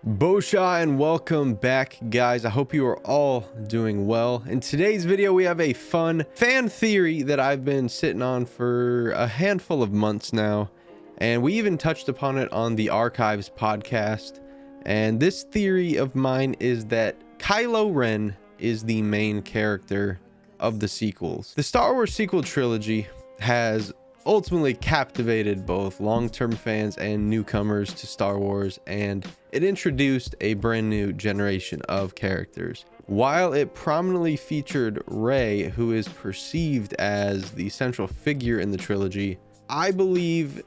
Bosha and welcome back, guys. I hope you are all doing well. In today's video we have a fun fan theory that I've been sitting on for a handful of months now, and we even touched upon it on the Archives podcast. And this theory of mine is that Kylo Ren is the main character of the sequels. The Star Wars Sequel Trilogy has ultimately captivated both long-term fans and newcomers to Star Wars, and it introduced a brand new generation of characters. While it prominently featured Rey, who is perceived as the central figure in the trilogy, I believe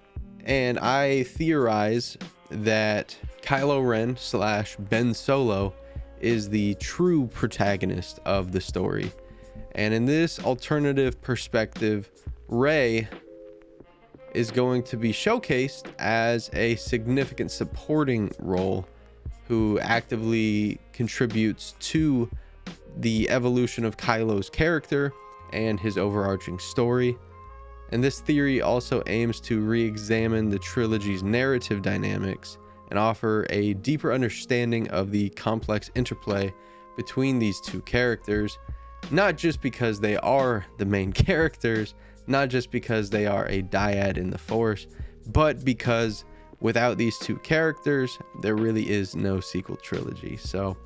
and I theorize that Kylo Ren / Ben Solo is the true protagonist of the story. And in this alternative perspective, Rey is going to be showcased as a significant supporting role who actively contributes to the evolution of Kylo's character and his overarching story. And this theory also aims to re-examine the trilogy's narrative dynamics and offer a deeper understanding of the complex interplay between these two characters, not just because they are the main characters, not just because they are a dyad in the Force, but because without these two characters, there really is no sequel trilogy. So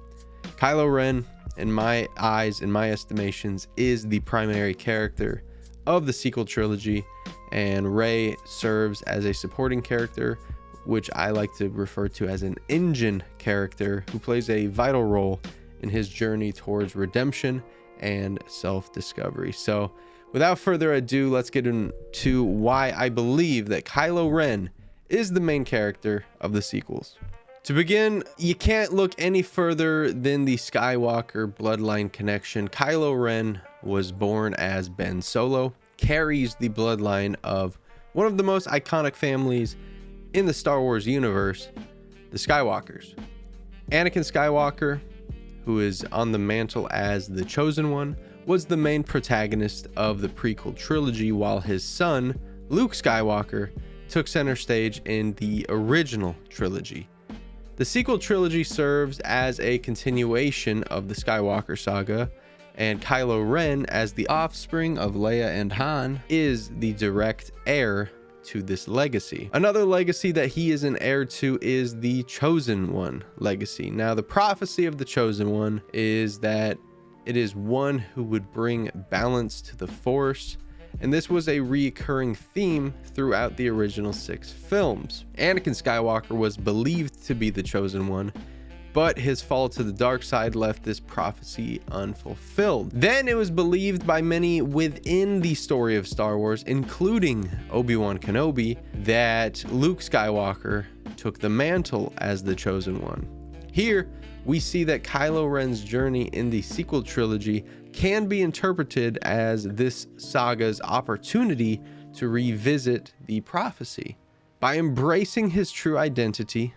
Kylo Ren, in my eyes, in my estimations, is the primary character of the sequel trilogy, and Rey serves as a supporting character, which I like to refer to as an engine character, who plays a vital role in his journey towards redemption and self-discovery. So without further ado, let's get into why I believe that Kylo Ren is the main character of the sequels. To begin, you can't look any further than the Skywalker bloodline connection. Kylo Ren was born as Ben Solo, carries the bloodline of one of the most iconic families in the Star Wars universe, the Skywalkers. Anakin Skywalker, who is on the mantle as the Chosen One, was the main protagonist of the prequel trilogy, while his son, Luke Skywalker, took center stage in the original trilogy. The sequel trilogy serves as a continuation of the Skywalker saga, and Kylo Ren, as the offspring of Leia and Han, is the direct heir to this legacy. Another legacy that he is an heir to is the Chosen One legacy. Now, the prophecy of the Chosen One is that it is one who would bring balance to the Force, and this was a recurring theme throughout the original 6 films. Anakin Skywalker was believed to be the Chosen One, but his fall to the dark side left this prophecy unfulfilled. Then it was believed by many within the story of Star Wars, including Obi-Wan Kenobi, that Luke Skywalker took the mantle as the Chosen One. Here, we see that Kylo Ren's journey in the sequel trilogy can be interpreted as this saga's opportunity to revisit the prophecy. By embracing his true identity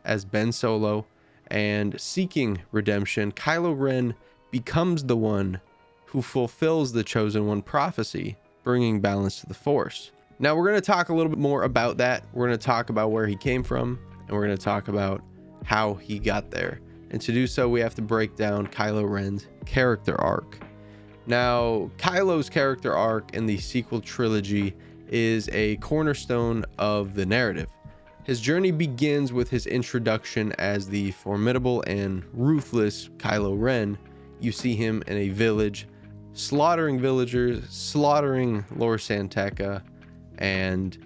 as Ben Solo and seeking redemption, Kylo Ren becomes the one who fulfills the Chosen One prophecy, bringing balance to the Force. Now, we're going to talk a little bit more about that. We're going to talk about where he came from, and we're going to talk about how he got there. And to do so, we have to break down Kylo Ren's character arc. Now, Kylo's character arc in the sequel trilogy is a cornerstone of the narrative. His journey begins with his introduction as the formidable and ruthless Kylo Ren. You see him in a village, slaughtering villagers, slaughtering Lor San Tekka, and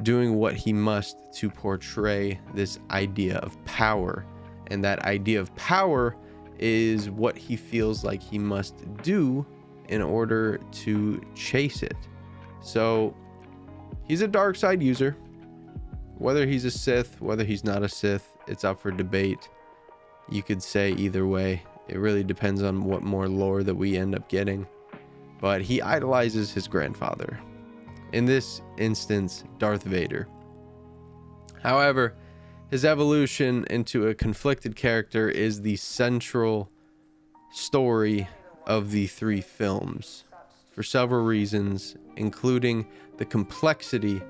doing what he must to portray this idea of power. And that idea of power is what he feels like he must do in order to chase it. So he's a dark side user. Whether he's a Sith, whether he's not a Sith, it's up for debate. You could say either way. It really depends on what more lore that we end up getting. But he idolizes his grandfather. In this instance, Darth Vader. However, his evolution into a conflicted character is the central story of the 3 films for several reasons, including the complexity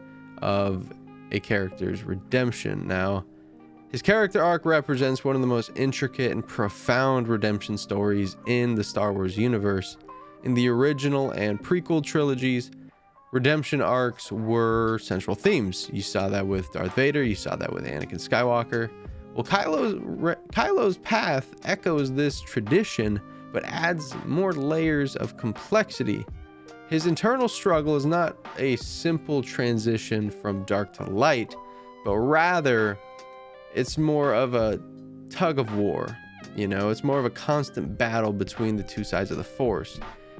of a character's redemption. Now, His character arc represents one of the most intricate and profound redemption stories in the Star Wars universe. In the original and prequel trilogies, redemption arcs were central themes. You saw that with Darth Vader, you saw that with Anakin Skywalker. Well, Kylo's path echoes this tradition, but adds more layers of complexity. His internal struggle is not a simple transition from dark to light, but rather it's more of a tug of war. You know, it's more of a constant battle between the two sides of the Force.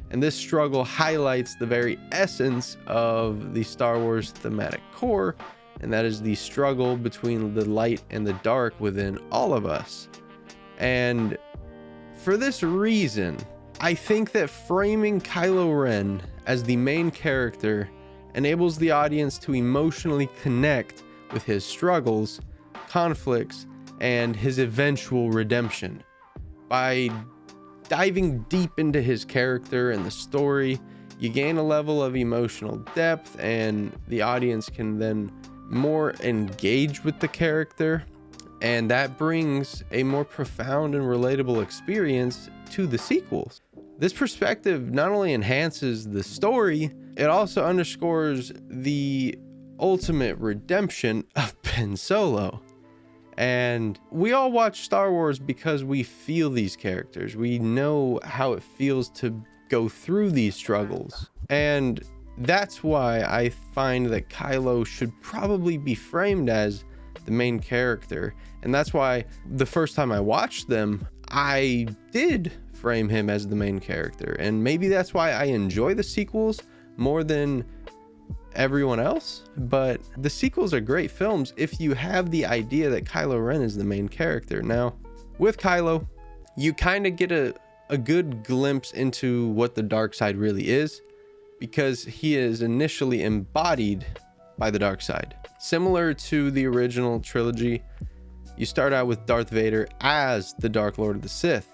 And this struggle highlights the very essence of the Star Wars thematic core, and that is the struggle between the light and the dark within all of us. And for this reason, I think that framing Kylo Ren as the main character enables the audience to emotionally connect with his struggles, conflicts, and his eventual redemption. By diving deep into his character and the story, you gain a level of emotional depth, and the audience can then more engage with the character, and that brings a more profound and relatable experience to the sequels. This perspective not only enhances the story, it also underscores the ultimate redemption of Ben Solo. And we all watch Star Wars because we feel these characters. We know how it feels to go through these struggles. And that's why I find that Kylo should probably be framed as the main character. And that's why the first time I watched them, I did frame him as the main character. And maybe that's why I enjoy the sequels more than everyone else. But the sequels are great films if you have the idea that Kylo Ren is the main character. Now, with Kylo, you kind of get a good glimpse into what the dark side really is, because he is initially embodied by the dark side. Similar to the original trilogy, you start out with Darth Vader as the Dark Lord of the Sith.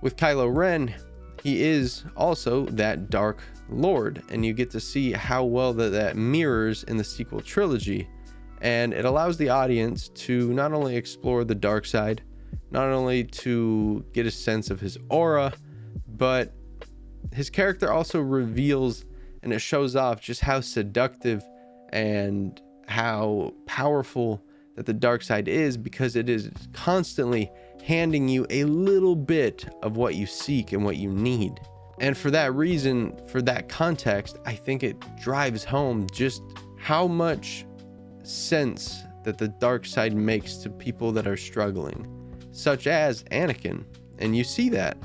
With Kylo Ren, he is also that Dark Lord, and you get to see how well that mirrors in the sequel trilogy. And it allows the audience to not only explore the dark side, not only to get a sense of his aura, but his character also reveals and it shows off just how seductive and how powerful that the dark side is, because it is constantly handing you a little bit of what you seek and what you need. And for that reason, for that context, I think it drives home just how much sense that the dark side makes to people that are struggling, such as Anakin. And you see that.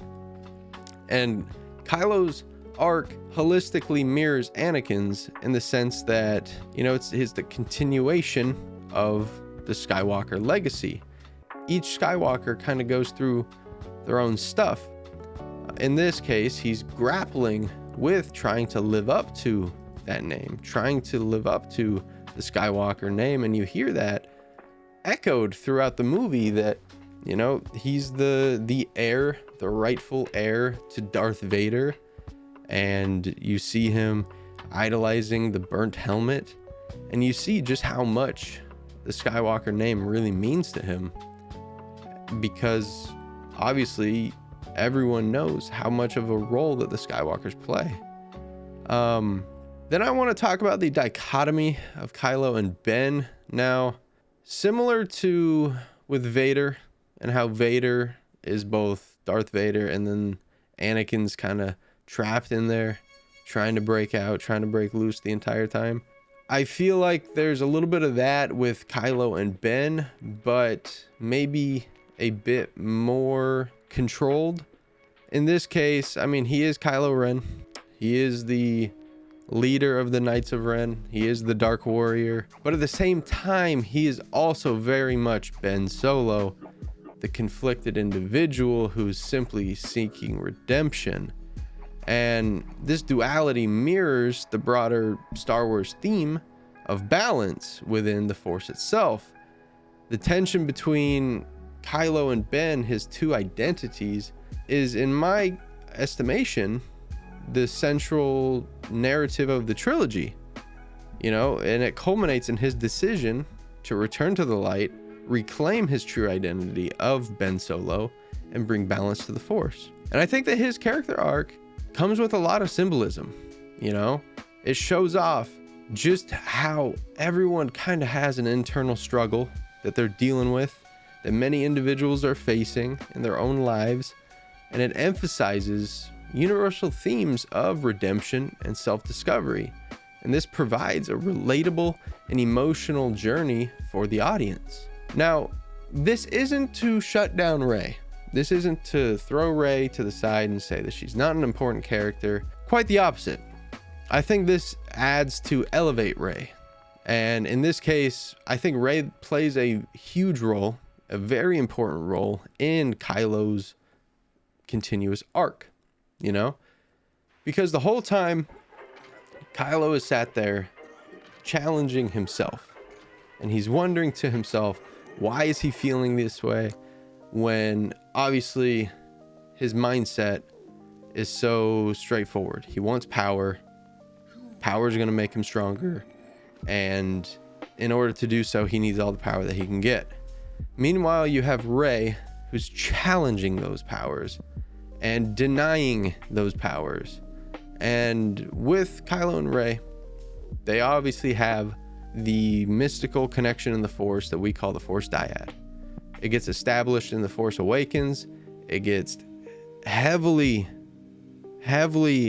And Kylo's arc holistically mirrors Anakin's in the sense that, you know, it's the continuation of the Skywalker legacy. Each Skywalker kind of goes through their own stuff. In this case, he's grappling with trying to live up to that name, trying to live up to the Skywalker name. And you hear that echoed throughout the movie, that, you know, he's the heir, the rightful heir to Darth Vader. And you see him idolizing the burnt helmet, and you see just how much the Skywalker name really means to him, because obviously everyone knows how much of a role that the Skywalkers play. Then I want to talk about the dichotomy of Kylo and Ben. Now, similar to with Vader, and how Vader is both Darth Vader and then Anakin's kind of trapped in there, trying to break out, trying to break loose the entire time. I feel like there's a little bit of that with Kylo and Ben, but maybe a bit more controlled. In this case, I mean, he is Kylo Ren. He is the leader of the Knights of Ren. He is the Dark Warrior. But at the same time, he is also very much Ben Solo, the conflicted individual who's simply seeking redemption. And this duality mirrors the broader Star Wars theme of balance within the Force itself. The tension between Kylo and Ben, his two identities, is, in my estimation, the central narrative of the trilogy. You know, and it culminates in his decision to return to the light reclaim his true identity of Ben Solo and bring balance to the Force. And I think that his character arc comes with a lot of symbolism. You know, it shows off just how everyone kind of has an internal struggle that they're dealing with, that many individuals are facing in their own lives, and it emphasizes universal themes of redemption and self-discovery. And this provides a relatable and emotional journey for the audience. Now, this isn't to shut down Rey. This isn't to throw Rey to the side and say that she's not an important character. Quite the opposite. I think this adds to elevate Rey. And in this case, I think Rey plays a huge role, a very important role in Kylo's continuous arc, you know? Because the whole time, Kylo is sat there challenging himself. And he's wondering to himself, why is he feeling this way when obviously his mindset is so straightforward? He wants power. Power is going to make him stronger. And in order to do so, he needs all the power that he can get. Meanwhile, you have Rey, who's challenging those powers and denying those powers. And with Kylo and Rey, they obviously have the mystical connection in the Force that we call the Force dyad. It gets established in The Force Awakens. It gets heavily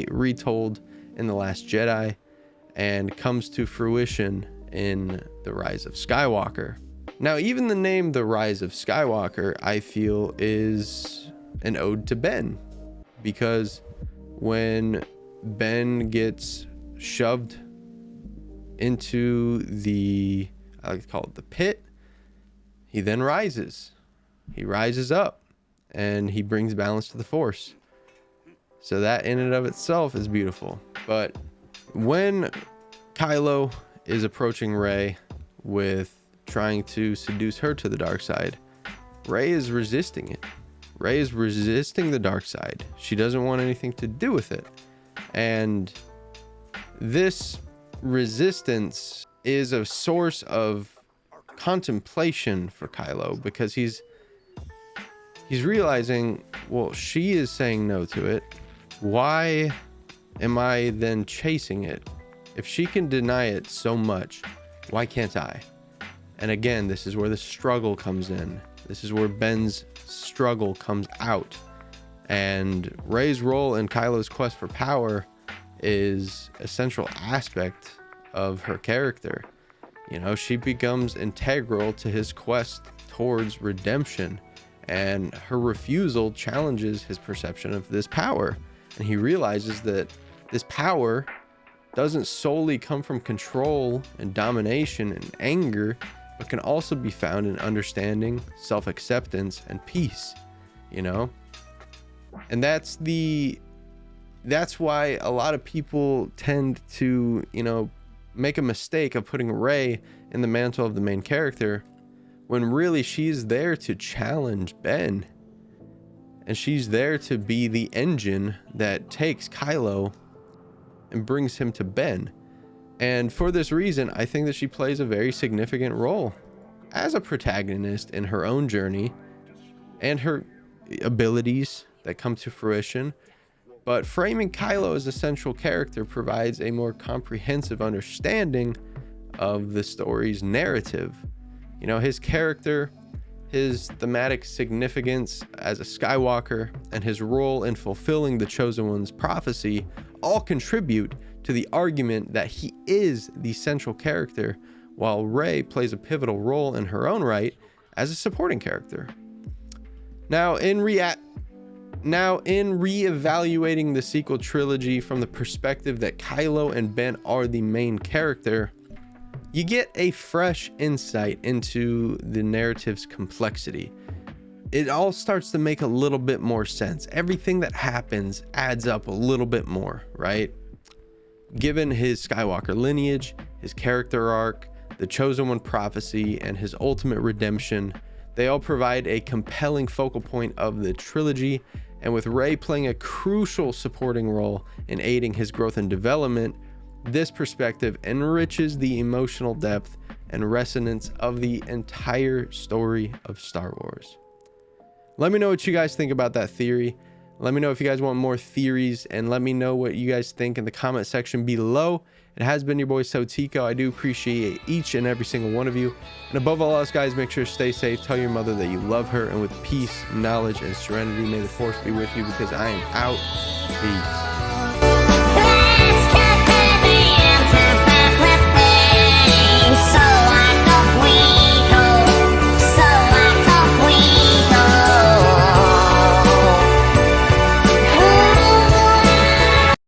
retold in The Last Jedi and comes to fruition in The Rise of Skywalker. Now, even the name The Rise of Skywalker, I feel, is an ode to Ben, because when Ben gets shoved into the, I like to call it the pit, he then rises. He rises up and he brings balance to the Force. So that in and of itself is beautiful. But when Kylo is approaching Rey with trying to seduce her to the dark side, Rey is resisting it. Rey is resisting the dark side. She doesn't want anything to do with it. And this resistance is a source of contemplation for Kylo, because he's realizing, well, she is saying no to it. Why am I then chasing it? If she can deny it so much, why can't I? And again, this is where the struggle comes in. This is where Ben's struggle comes out. And Rey's role in Kylo's quest for power is a central aspect of her character. You know, she becomes integral to his quest towards redemption, and her refusal challenges his perception of this power. And he realizes that this power doesn't solely come from control and domination and anger, but can also be found in understanding, self-acceptance, and peace, you know? And that's why a lot of people tend to, you know, make a mistake of putting Rey in the mantle of the main character, when really she's there to challenge Ben. And she's there to be the engine that takes Kylo and brings him to Ben. And for this reason, I think that she plays a very significant role as a protagonist in her own journey and her abilities that come to fruition. But framing Kylo as a central character provides a more comprehensive understanding of the story's narrative. You know, his character, his thematic significance as a Skywalker, and his role in fulfilling the Chosen One's prophecy all contribute to the argument that he is the central character, while Rey plays a pivotal role in her own right as a supporting character. Now, in reevaluating the sequel trilogy from the perspective that Kylo and Ben are the main character, you get a fresh insight into the narrative's complexity. It all starts to make a little bit more sense. Everything that happens adds up a little bit more, right? Given his Skywalker lineage, his character arc, the Chosen One prophecy, and his ultimate redemption, they all provide a compelling focal point of the trilogy. And with Rey playing a crucial supporting role in aiding his growth and development, this perspective enriches the emotional depth and resonance of the entire story of Star Wars. Let me know what you guys think about that theory. Let me know if you guys want more theories, and let me know what you guys think in the comment section below. It has been your boy SoTeeko. I do appreciate each and every single one of you. And above all else, guys, make sure to stay safe. Tell your mother that you love her, and with peace, knowledge, and serenity, may the force be with you, because I am out. Peace.